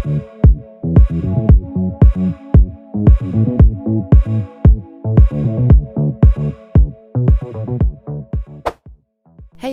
Hey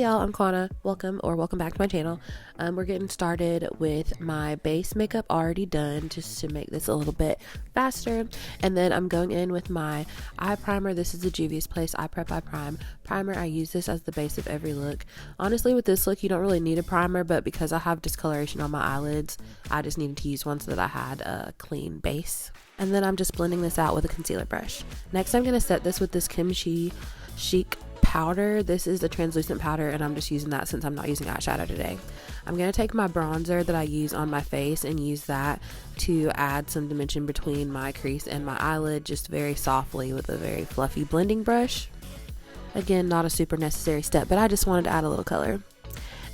y'all, I'm Quanna. Welcome back to my channel. We're getting started with my base makeup already done, just to make this a little bit faster. And then I'm going in with my eye primer. This is the Juvia's Place Eye Prep Eye Prime primer. I use this as the base of every look. Honestly, with this look, you don't really need a primer, but because I have discoloration on my eyelids, I just needed to use one so that I had a clean base. And then I'm just blending this out with a concealer brush. Next, I'm going to set this with this Kimchi Chic powder. This is a translucent powder, and I'm just using that since I'm not using eyeshadow today. I'm going to take my bronzer that I use on my face and use that to add some dimension between my crease and my eyelid, just very softly with a very fluffy blending brush. Again, not a super necessary step, but I just wanted to add a little color.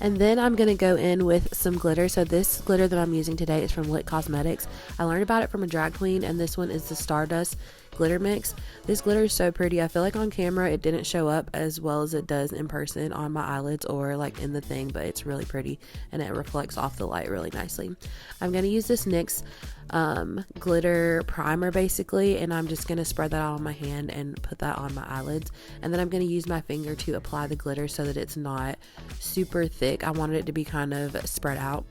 And then I'm going to go in with some glitter. So this glitter that I'm using today is from Lit Cosmetics. I learned about it from a drag queen, and this one is the Stardust glitter mix. This glitter is so pretty. I feel like on camera it didn't show up as well as it does in person on my eyelids or like in the thing, but it's really pretty and it reflects off the light really nicely. I'm going to use this NYX glitter primer basically, and I'm just going to spread that out on my hand and put that on my eyelids, and then I'm going to use my finger to apply the glitter so that it's not super thick. I wanted it to be kind of spread out.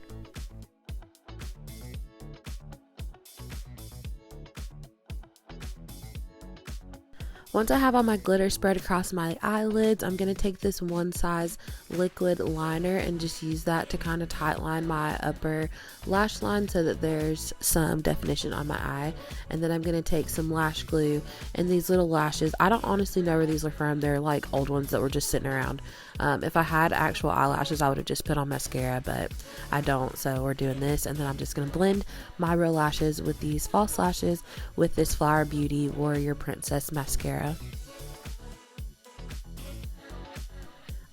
Once I have all my glitter spread across my eyelids, I'm going to take this One Size liquid liner and just use that to kind of tight line my upper lash line so that there's some definition on my eye. And then I'm going to take some lash glue and these little lashes. I don't honestly know where these are from. They're like old ones that were just sitting around. If I had actual eyelashes, I would have just put on mascara, but I don't, so we're doing this. And then I'm just going to blend my real lashes with these false lashes with this Flower Beauty Warrior Princess mascara.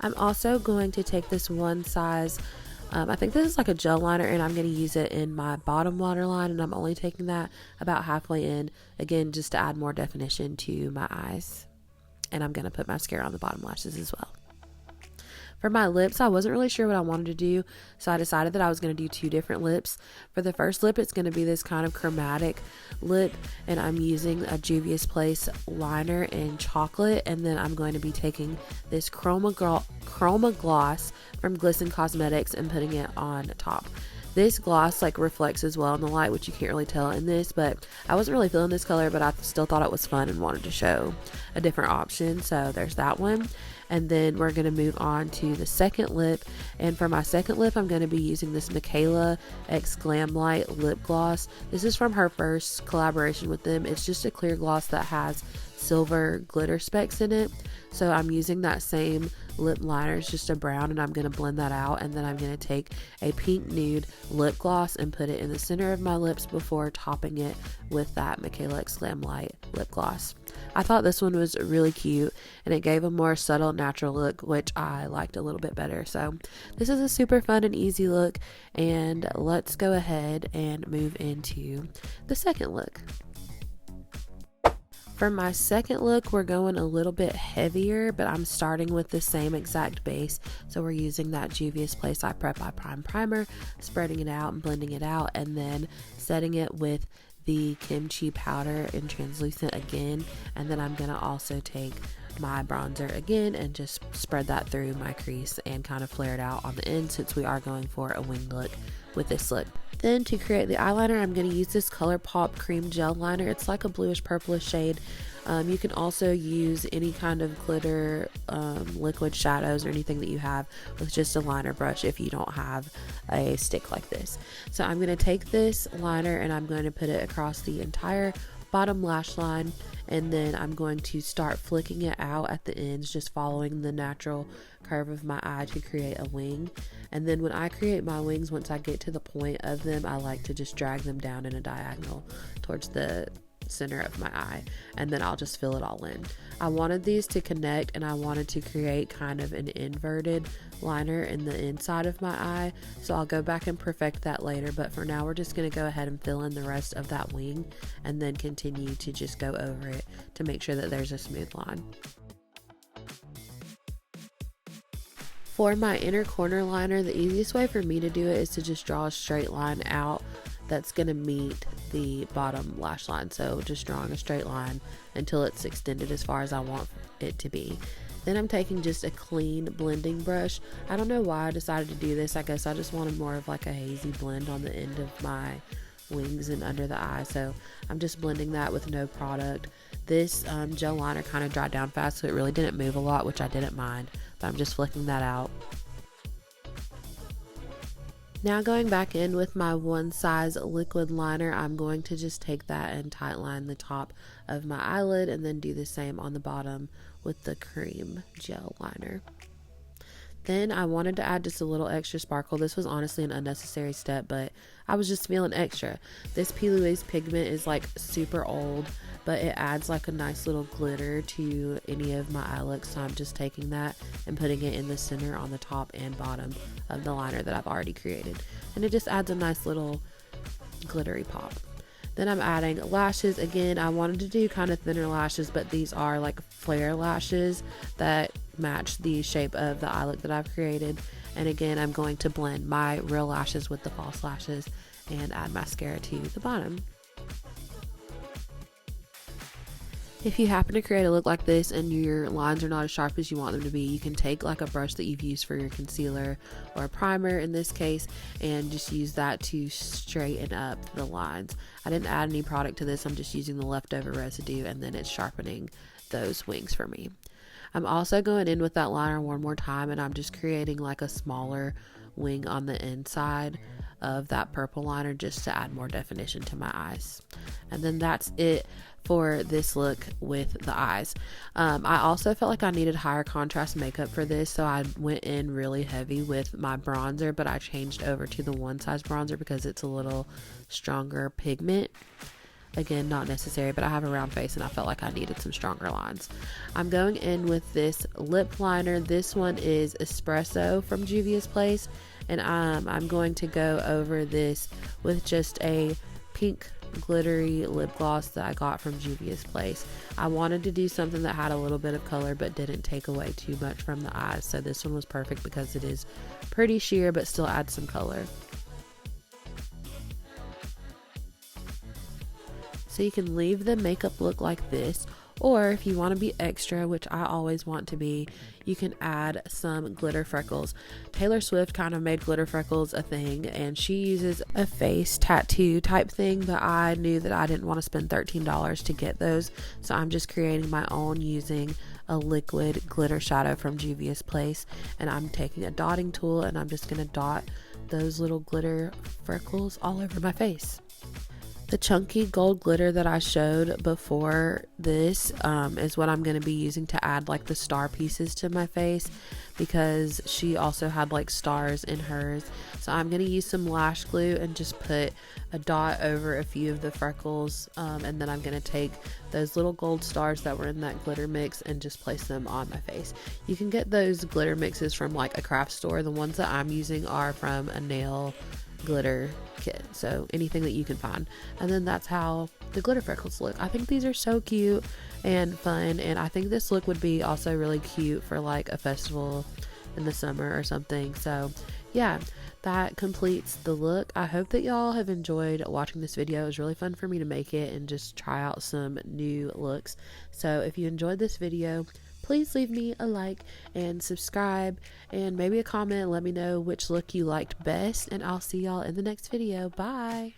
I'm also going to take this One Size, I think this is like a gel liner, and I'm going to use it in my bottom waterline, and I'm only taking that about halfway in, again, just to add more definition to my eyes. And I'm going to put mascara on the bottom lashes as well. For my lips, I wasn't really sure what I wanted to do, so I decided that I was going to do two different lips. For the first lip, it's going to be this kind of chromatic lip, and I'm using a Juvia's Place liner in chocolate, and then I'm going to be taking this Chroma Gloss from Glitter Cosmetics and putting it on top. This gloss like reflects as well in the light, which you can't really tell in this, but I wasn't really feeling this color, but I still thought it was fun and wanted to show a different option, so there's that one. And then we're going to move on to the second lip, and for my second lip I'm going to be using this Michaela X Glam Light lip gloss. This is from her first collaboration with them. It's just a clear gloss that has silver glitter specks in it, so I'm using that same lip liner. It's just a brown, and I'm going to blend that out, and then I'm going to take a pink nude lip gloss and put it in the center of my lips before topping it with that Michaela X Glam Light lip gloss. I thought this one was really cute, and it gave a more subtle natural look, which I liked a little bit better. So this is a super fun and easy look, and let's go ahead and move into the second look. For my second look, we're going a little bit heavier, but I'm starting with the same exact base. So we're using that Juvia's Place Eye Prep Eye Prime primer, spreading it out and blending it out, and then setting it with the kimchi powder in translucent again. And then I'm going to also take my bronzer again and just spread that through my crease and kind of flare it out on the end, since we are going for a wing look with this look. Then to create the eyeliner, I'm going to use this ColourPop cream gel liner. It's like a bluish purplish shade. You can also use any kind of glitter liquid shadows or anything that you have with just a liner brush if you don't have a stick like this. So I'm going to take this liner and I'm going to put it across the entire bottom lash line, and then I'm going to start flicking it out at the ends, just following the natural curve of my eye to create a wing. And then when I create my wings, once I get to the point of them, I like to just drag them down in a diagonal towards the center of my eye, and then I'll just fill it all in. I wanted these to connect, and I wanted to create kind of an inverted liner in the inside of my eye, so I'll go back and perfect that later, but for now we're just going to go ahead and fill in the rest of that wing and then continue to just go over it to make sure that there's a smooth line. For my inner corner liner, the easiest way for me to do it is to just draw a straight line out that's going to meet the bottom lash line. So just drawing a straight line until it's extended as far as I want it to be. Then I'm taking just a clean blending brush. I don't know why I decided to do this. I guess I just wanted more of like a hazy blend on the end of my wings and under the eye. So I'm just blending that with no product. This gel liner kind of dried down fast, so it really didn't move a lot, which I didn't mind. But I'm just flicking that out. Now going back in with my one size liquid liner, I'm going to just take that and tight line the top of my eyelid and then do the same on the bottom with the cream gel liner. Then I wanted to add just a little extra sparkle. This was honestly an unnecessary step, but I was just feeling extra. This P. Louise pigment is like super old, but it adds like a nice little glitter to any of my eye looks. So I'm just taking that and putting it in the center on the top and bottom of the liner that I've already created. And it just adds a nice little glittery pop. Then I'm adding lashes. Again, I wanted to do kind of thinner lashes, but these are like flare lashes that match the shape of the eye look that I've created. And again, I'm going to blend my real lashes with the false lashes and add mascara to the bottom. If you happen to create a look like this and your lines are not as sharp as you want them to be, you can take like a brush that you've used for your concealer or a primer in this case and just use that to straighten up the lines. I didn't add any product to this, I'm just using the leftover residue and then it's sharpening those wings for me. I'm also going in with that liner one more time and I'm just creating like a smaller wing on the inside of that purple liner just to add more definition to my eyes. And then that's it for this look with the eyes. I also felt like I needed higher contrast makeup for this, so I went in really heavy with my bronzer, but I changed over to the one size bronzer because it's a little stronger pigment. Again, not necessary, but I have a round face and I felt like I needed some stronger lines. I'm going in with this lip liner. This one is Espresso from Juvia's Place, and I'm going to go over this with just a pink glittery lip gloss that I got from Juvia's Place. I wanted to do something that had a little bit of color but didn't take away too much from the eyes, so this one was perfect because it is pretty sheer but still adds some color. So you can leave the makeup look like this, or if you want to be extra, which I always want to be, you can add some glitter freckles. Taylor Swift kind of made glitter freckles a thing, and she uses a face tattoo type thing, but I knew that I didn't want to spend $13 to get those, so I'm just creating my own using a liquid glitter shadow from Juvia's Place, and I'm taking a dotting tool and I'm just going to dot those little glitter freckles all over my face. The chunky gold glitter that I showed before this is what I'm going to be using to add like the star pieces to my face, because she also had like stars in hers. So I'm going to use some lash glue and just put a dot over a few of the freckles, and then I'm going to take those little gold stars that were in that glitter mix and just place them on my face. You can get those glitter mixes from like a craft store. The ones that I'm using are from a nail glitter kit, so anything that you can find. And then that's how the glitter freckles look. I think these are so cute and fun, and I think this look would be also really cute for like a festival in the summer or something. So yeah, that completes the look. I hope that y'all have enjoyed watching this video. It was really fun for me to make it and just try out some new looks. So if you enjoyed this video, please leave me a like and subscribe and maybe a comment. Let me know which look you liked best, and I'll see y'all in the next video. Bye.